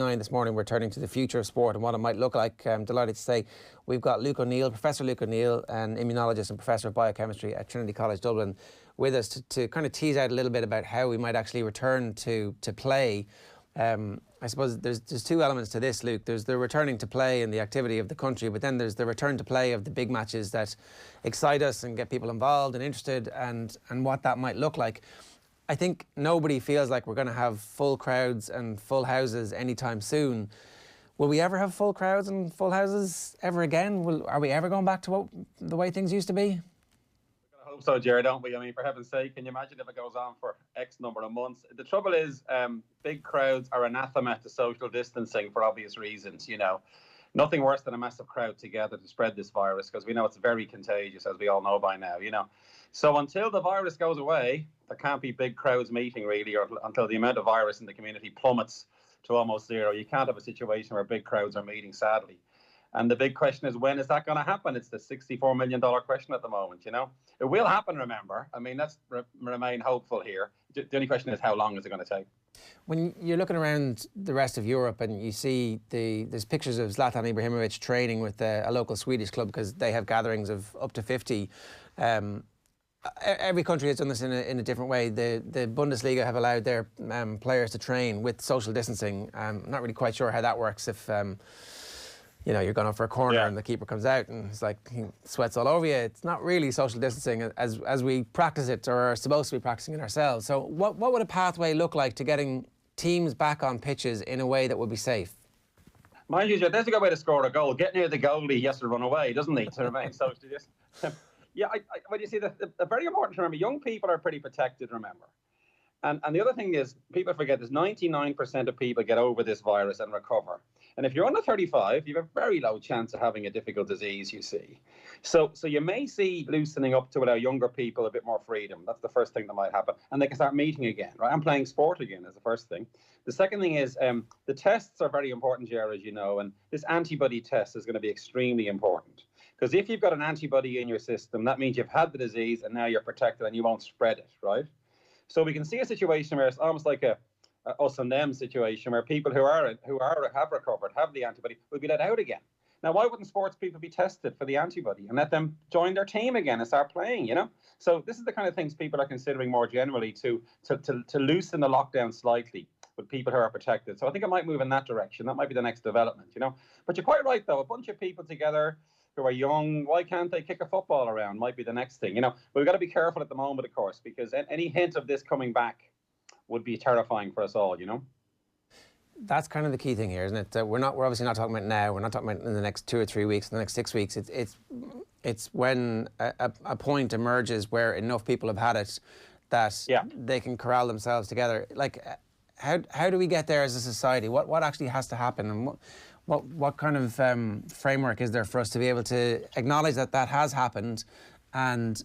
This morning we're turning to the future of sport and what it might look like. I'm delighted to say we've got Luke O'Neill, Professor Luke O'Neill, an immunologist and Professor of Biochemistry at Trinity College Dublin, with us to kind of tease out a little bit about how we might actually return to play. I suppose there's two elements to this, Luke. There's the returning to play and the activity of the country, but then there's the return to play of the big matches that excite us and get people involved and interested, and what that might look like. I think nobody feels like we're going to have full crowds and full houses anytime soon. Will we ever have full crowds and full houses ever again? Are we ever going back to the way things used to be? I hope so, Jared, don't we? I mean, for heaven's sake, can you imagine if it goes on for X number of months? The trouble is, big crowds are anathema to social distancing for obvious reasons, you know. Nothing worse than a massive crowd together to spread this virus, because we know it's very contagious, as we all know by now, you know. So until the virus goes away, there can't be big crowds meeting, really, or until the amount of virus in the community plummets to almost zero. You can't have a situation where big crowds are meeting, sadly. And the big question is, when is that going to happen? It's the $64 million question at the moment, you know. It will happen, remember. I mean, let's remain hopeful here. The only question is, how long is it going to take? When you're looking around the rest of Europe and you see there's pictures of Zlatan Ibrahimovic training with a local Swedish club, because they have gatherings of up to 50. Every country has done this in a different way. The Bundesliga have allowed their players to train with social distancing. I'm not really quite sure how that works. If you know, you're going up for a corner and the keeper comes out and it's like he sweats all over you. It's not really social distancing as we practice it, or are supposed to be practicing it ourselves. So what would a pathway look like to getting teams back on pitches in a way that would be safe? Mind you, there's a good way to score a goal. Get near the goalie, he has to run away, doesn't he, to remain social distant? Yeah, well, you see, the very important to remember, young people are pretty protected, remember. And the other thing is, people forget this, 99% of people get over this virus and recover. And if you're under 35, you have a very low chance of having a difficult disease, you see. So you may see loosening up to allow younger people a bit more freedom. That's the first thing that might happen. And they can start meeting again, right? And playing sport again is the first thing. The second thing is the tests are very important, Jared, as you know, and this antibody test is going to be extremely important. Because if you've got an antibody in your system, that means you've had the disease and now you're protected and you won't spread it, right? So we can see a situation where it's almost like a us and them situation, where people who have recovered, have the antibody, will be let out again. Now, why wouldn't sports people be tested for the antibody and let them join their team again and start playing, you know? So this is the kind of things people are considering more generally to loosen the lockdown slightly with people who are protected. So I think it might move in that direction. That might be the next development, you know? But you're quite right, though. A bunch of people together who are young, why can't they kick a football around? Might be the next thing, you know. But we've got to be careful at the moment, of course, because any hint of this coming back would be terrifying for us all, you know. That's kind of the key thing here, isn't it? We're obviously not talking about now. We're not talking about in the next 2 or 3 weeks, in the next 6 weeks. It's when a point emerges where enough people have had it that they can corral themselves together. Like, how do we get there as a society? What actually has to happen, and what kind of framework is there for us to be able to acknowledge that has happened, and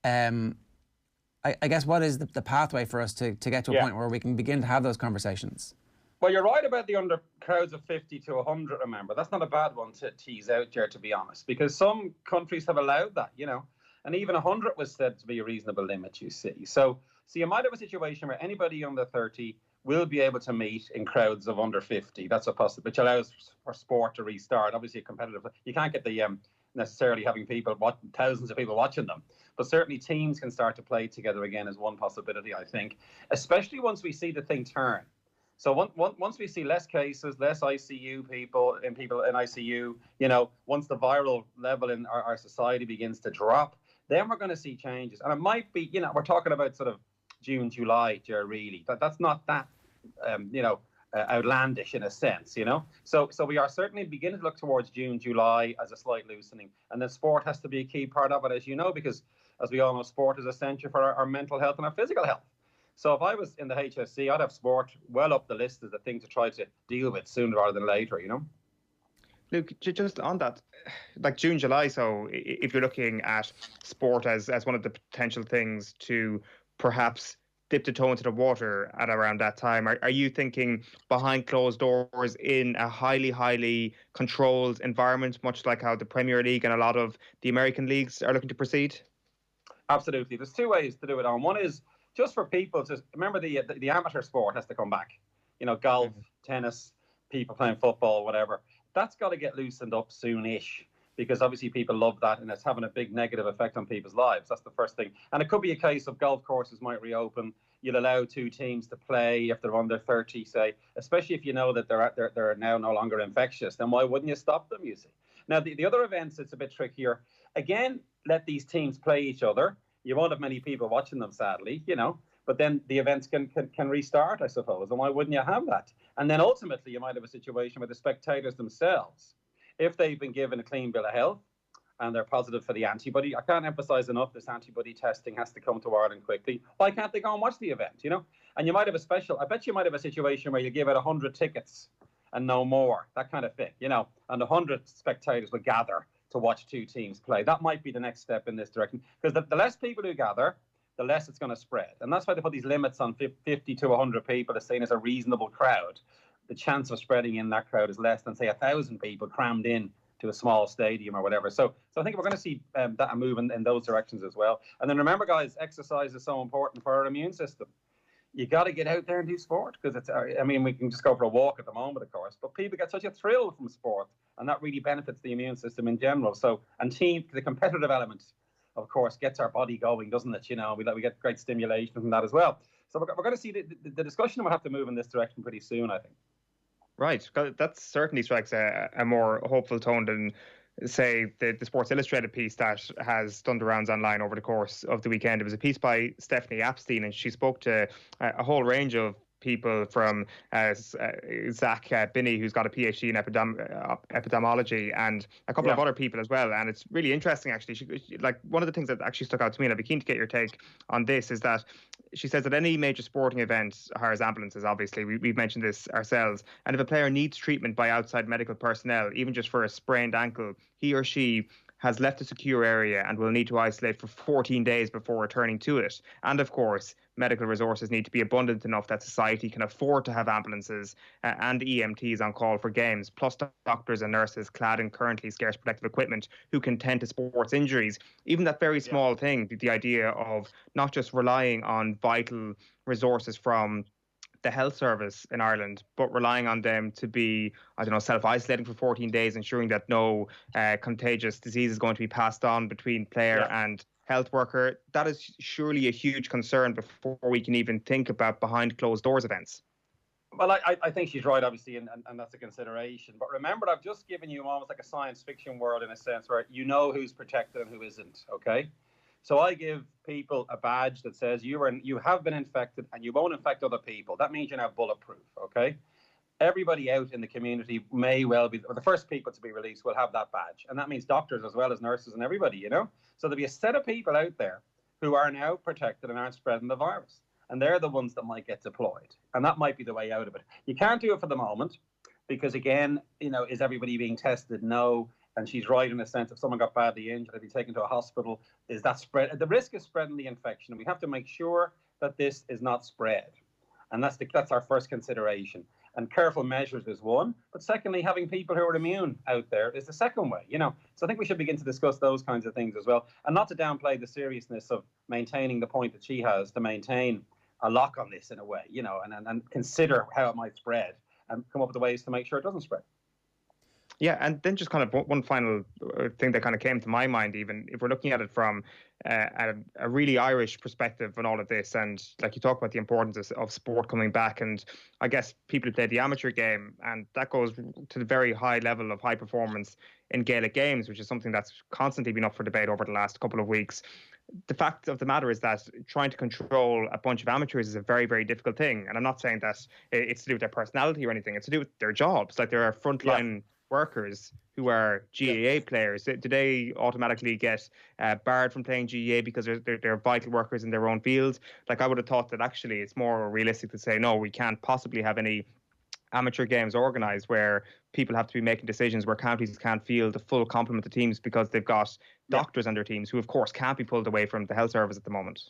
I guess what is the pathway for us to get to a point where we can begin to have those conversations? Well, you're right about the under crowds of 50 to 100, remember. That's not a bad one to tease out, Jared, to be honest, because some countries have allowed that, you know, and even 100 was said to be a reasonable limit, you see. So you might have a situation where anybody under 30 will be able to meet in crowds of under 50. That's a possibility, which allows for sport to restart. Obviously, a competitive, you can't get the necessarily having thousands of people watching them, but certainly teams can start to play together again is one possibility, I think, especially once we see the thing turn. So once we see less cases, less ICU people in ICU, you know, once the viral level in our society begins to drop, then we're going to see changes. And it might be, you know, we're talking about sort of June, July, really. That's not that, you know, outlandish in a sense, you know. So we are certainly beginning to look towards June, July as a slight loosening. And then sport has to be a key part of it, as you know, because as we all know, sport is essential for our mental health and our physical health. So if I was in the HSC, I'd have sport well up the list as the thing to try to deal with sooner rather than later, you know. Luke, just on that, like June, July, so if you're looking at sport as one of the potential things to perhaps dip the toe into the water at around that time, are you thinking behind closed doors in a highly, highly controlled environment, much like how the Premier League and a lot of the American leagues are looking to proceed? Absolutely. There's two ways to do it on. One is just for people to remember the amateur sport has to come back. You know, golf, tennis, people playing football, whatever. That's got to get loosened up soon-ish, because obviously people love that and it's having a big negative effect on people's lives. That's the first thing. And it could be a case of golf courses might reopen. You'll allow 2 teams to play if they're under 30, say, especially if you know that they're now no longer infectious. Then why wouldn't you stop them, you see? Now, the other events, it's a bit trickier. Again, let these teams play each other. You won't have many people watching them, sadly, but then the events can restart, I suppose. And why wouldn't you have that? And then ultimately, you might have a situation where the spectators themselves, if they've been given a clean bill of health and they're positive for the antibody, I can't emphasize enough, this antibody testing has to come to Ireland quickly. Why can't they go and watch the event, And you might have I bet you might have a situation where you give out 100 tickets and no more, that kind of thing, and 100 spectators will gather to watch 2 teams play. That might be the next step in this direction, because the less people who gather, the less it's going to spread. And that's why they put these limits on 50 to 100 people as seen as a reasonable crowd. The chance of spreading in that crowd is less than, say, 1,000 people crammed in to a small stadium or whatever. So I think we're going to see that move in those directions as well. And then remember, guys, exercise is so important for our immune system. You got to get out there and do sport, because we can just go for a walk at the moment, of course, but people get such a thrill from sport, and that really benefits the immune system in general. So, and the competitive element, of course, gets our body going, doesn't it? We get great stimulation from that as well. So we're going to see the discussion will have to move in this direction pretty soon, I think. Right. That certainly strikes a more hopeful tone than, say, the Sports Illustrated piece that has done the rounds online over the course of the weekend. It was a piece by Stephanie Epstein, and she spoke to a whole range of people, from Zach Binney, who's got a PhD in epidemiology, and a couple of other people as well. And it's really interesting, actually. She, like, one of the things that actually stuck out to me, and I'd be keen to get your take on this, is that she says that any major sporting event hires ambulances. Obviously, we've mentioned this ourselves. And if a player needs treatment by outside medical personnel, even just for a sprained ankle, he or she has left a secure area and will need to isolate for 14 days before returning to it. And of course, medical resources need to be abundant enough that society can afford to have ambulances and EMTs on call for games, plus doctors and nurses clad in currently scarce protective equipment who can tend to sports injuries. Even that very small thing, the idea of not just relying on vital resources from the health service in Ireland, but relying on them to be, self-isolating for 14 days, ensuring that no contagious disease is going to be passed on between player and health worker. That is surely a huge concern before we can even think about behind closed doors events. Well, I think she's right, obviously, and that's a consideration. But remember, I've just given you almost like a science fiction world, in a sense, where you know who's protected and who isn't, okay? So I give people a badge that says you have been infected and you won't infect other people. That means you're now bulletproof, okay? Everybody out in the community may well be, or the first people to be released will have that badge. And that means doctors as well as nurses and everybody, So there'll be a set of people out there who are now protected and aren't spreading the virus. And they're the ones that might get deployed. And that might be the way out of it. You can't do it for the moment because, again, is everybody being tested? No. And she's right in a sense, if someone got badly injured, they'd be taken to a hospital. Is that spread? The risk is spreading the infection. And we have to make sure that this is not spread. And that's our first consideration. And careful measures is one. But secondly, having people who are immune out there is the second way, So I think we should begin to discuss those kinds of things as well. And not to downplay the seriousness of maintaining the point that she has to maintain a lock on this in a way, and consider how it might spread and come up with ways to make sure it doesn't spread. Yeah, and then just kind of one final thing that kind of came to my mind, even if we're looking at it from a really Irish perspective on all of this, and like you talk about the importance of sport coming back, and I guess people who play the amateur game, and that goes to the very high level of high performance in Gaelic games, which is something that's constantly been up for debate over the last couple of weeks. The fact of the matter is that trying to control a bunch of amateurs is a very, very difficult thing. And I'm not saying that it's to do with their personality or anything. It's to do with their jobs. Like, there are frontline workers who are GAA players. Do they automatically get barred from playing GAA because they're vital workers in their own fields? Like, I would have thought that actually it's more realistic to say, no, we can't possibly have any amateur games organised where people have to be making decisions, where counties can't field the full complement of teams because they've got doctors on their teams who, of course, can't be pulled away from the health service at the moment.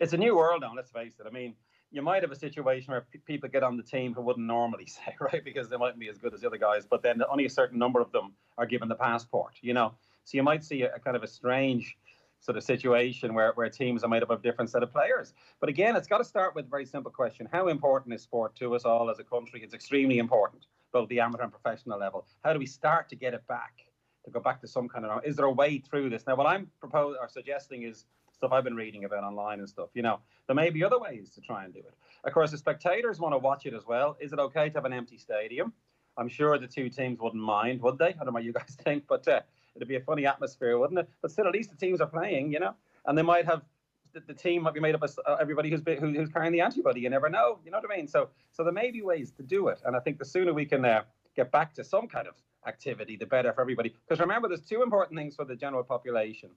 It's a new world now, let's face it. I mean, you might have a situation where people get on the team who wouldn't normally say, right, because they mightn't be as good as the other guys, but then only a certain number of them are given the passport, So you might see a kind of a strange sort of situation where teams are made up of different set of players. But again, it's got to start with a very simple question. How important is sport to us all as a country? It's extremely important, both the amateur and professional level. How do we start to get it back, to go back to some kind of, is there a way through this? Now, what I'm proposing or suggesting is stuff I've been reading about online and stuff. There may be other ways to try and do it. Of course, the spectators want to watch it as well. Is it okay to have an empty stadium? I'm sure the two teams wouldn't mind, would they? I don't know what you guys think, but it'd be a funny atmosphere, wouldn't it? But still, at least the teams are playing, and they might have, the team might be made up of everybody who's carrying the antibody. You never know, you know what I mean? So there may be ways to do it, and I think the sooner we can get back to some kind of activity, the better for everybody. Because remember, there's two important things for the general population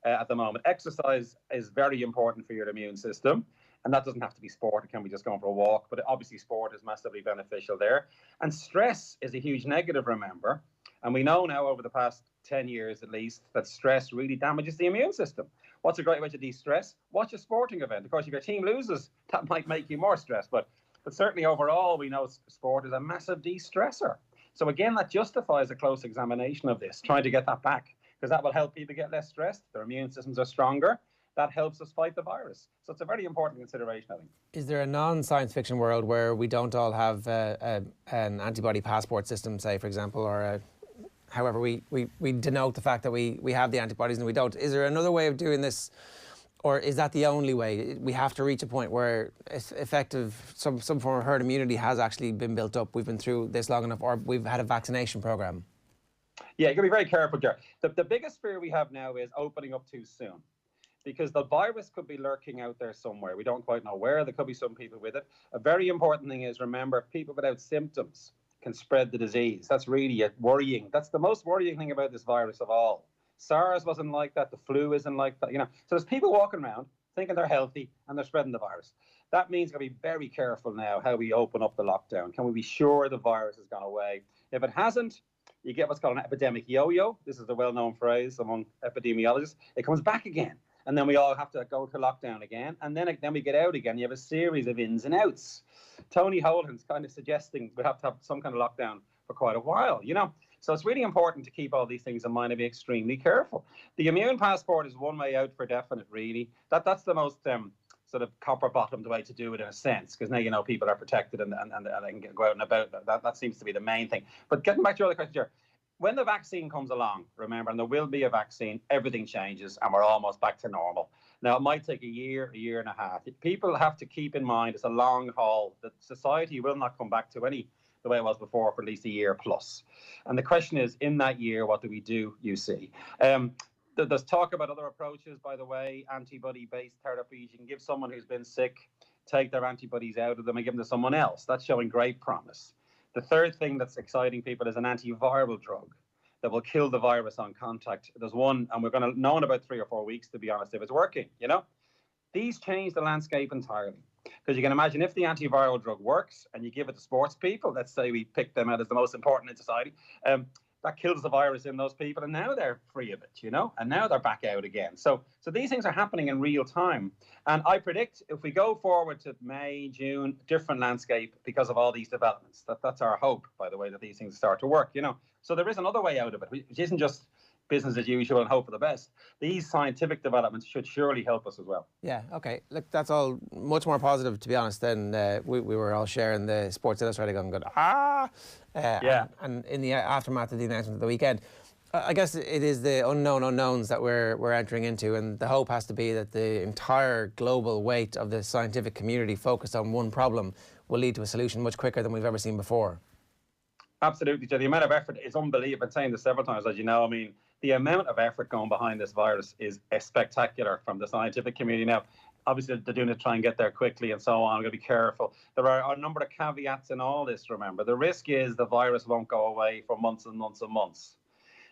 at the moment. Exercise is very important for your immune system. And that doesn't have to be sport. It can be just going for a walk. But obviously, sport is massively beneficial there. And stress is a huge negative, remember. And we know now over the past 10 years at least that stress really damages the immune system. What's a great way to de-stress? Watch a sporting event. Of course, if your team loses, that might make you more stressed. But certainly overall, we know sport is a massive de-stressor. So again, that justifies a close examination of this, trying to get that back, because that will help people get less stressed. Their immune systems are stronger. That helps us fight the virus. So it's a very important consideration, I think. Is there a non-science fiction world where we don't all have an antibody passport system, say, for example, or however we denote the fact that we have the antibodies and we don't? Is there another way of doing this, or is that the only way? We have to reach a point where some form of herd immunity has actually been built up. We've been through this long enough, or we've had a vaccination program. Yeah, you got to be very careful, Ger. The biggest fear we have now is opening up too soon, because the virus could be lurking out there somewhere. We don't quite know where. There could be some people with it. A very important thing is, remember, people without symptoms can spread the disease. That's really worrying. That's the most worrying thing about this virus of all. SARS wasn't like that. The flu isn't like that. So there's people walking around thinking they're healthy and they're spreading the virus. That means we've got to be very careful now how we open up the lockdown. Can we be sure the virus has gone away? If it hasn't, you get what's called an epidemic yo-yo. This is a well-known phrase among epidemiologists. It comes back again. And then we all have to go to lockdown again. And then we get out again. You have a series of ins and outs. Tony Holden's kind of suggesting we have to have some kind of lockdown for quite a while, So it's really important to keep all these things in mind and be extremely careful. The immune passport is one way out for definite, really. That's the most sort of copper-bottomed way to do it in a sense, because now people are protected and they can go out and about. That seems to be the main thing. But getting back to your other question, Jer, when the vaccine comes along, remember, and there will be a vaccine, everything changes and we're almost back to normal. Now, it might take a year and a half. People have to keep in mind it's a long haul, that society will not come back to the way it was before for at least a year plus. And the question is, in that year, what do we do, you see? There's talk about other approaches, by the way, antibody-based therapies. You can give someone who's been sick, take their antibodies out of them and give them to someone else. That's showing great promise. The third thing that's exciting people is an antiviral drug that will kill the virus on contact. There's one, and we're going to know in about 3 or 4 weeks, to be honest, if it's working, These change the landscape entirely. Because you can imagine if the antiviral drug works and you give it to sports people, let's say we pick them out as the most important in society, that kills the virus in those people, and now they're free of it, and now they're back out again. So these things are happening in real time. And I predict if we go forward to May, June, different landscape because of all these developments. That's our hope, by the way, that these things start to work, So there is another way out of it, which isn't just business as usual and hope for the best. These scientific developments should surely help us as well. Yeah, okay. Look, that's all much more positive, to be honest, than we were all sharing the Sports Illustrated going, yeah. And in the aftermath of the announcement of the weekend. I guess it is the unknown unknowns that we're entering into, and the hope has to be that the entire global weight of the scientific community focused on one problem will lead to a solution much quicker than we've ever seen before. Absolutely, Joe. The amount of effort is unbelievable. I've been saying this several times, as you know. I mean, the amount of effort going behind this virus is spectacular from the scientific community. Now, obviously, they're doing it to try and get there quickly and so on. We've got to be careful. There are a number of caveats in all this, remember. The risk is the virus won't go away for months and months and months.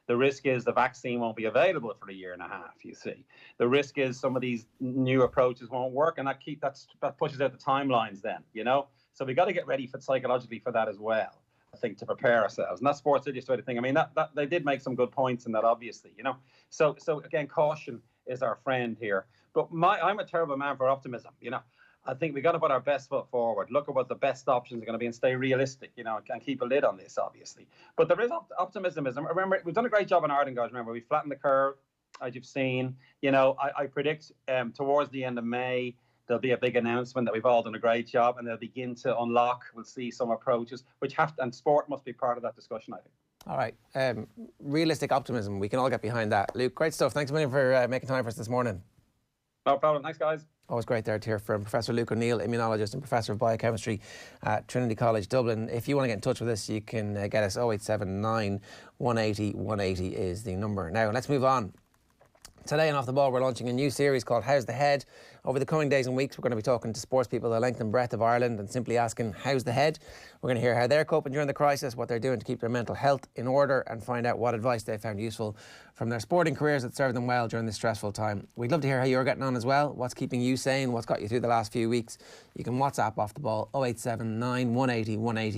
The risk is the vaccine won't be available for a year and a half, you see. The risk is some of these new approaches won't work, and that pushes out the timelines then, So we've got to get ready psychologically for that as well, I think, to prepare ourselves. And that Sports Illustrated thing, I mean, that they did make some good points in that, obviously, So again, caution is our friend here. But I'm a terrible man for optimism, I think we got to put our best foot forward, look at what the best options are going to be and stay realistic, and keep a lid on this, obviously. But there is optimism. Remember, we've done a great job in Ireland, guys. Remember, we flattened the curve. as you've seen. I predict towards the end of May, there'll be a big announcement that we've all done a great job, and they'll begin to unlock. We'll see some approaches, and sport must be part of that discussion, I think. All right. Realistic optimism. We can all get behind that. Luke, great stuff. Thanks a million for making time for us this morning. No problem. Thanks, guys. Always great there to hear from Professor Luke O'Neill, immunologist and Professor of Biochemistry at Trinity College Dublin. If you want to get in touch with us, you can get us 0879 180 180 is the number. Now, let's move on. Today on Off the Ball, we're launching a new series called How's the Head? Over the coming days and weeks, we're going to be talking to sports people the length and breadth of Ireland and simply asking, how's the head? We're going to hear how they're coping during the crisis, what they're doing to keep their mental health in order, and find out what advice they found useful from their sporting careers that served them well during this stressful time. We'd love to hear how you're getting on as well. What's keeping you sane? What's got you through the last few weeks? You can WhatsApp Off the Ball 0879 180 180.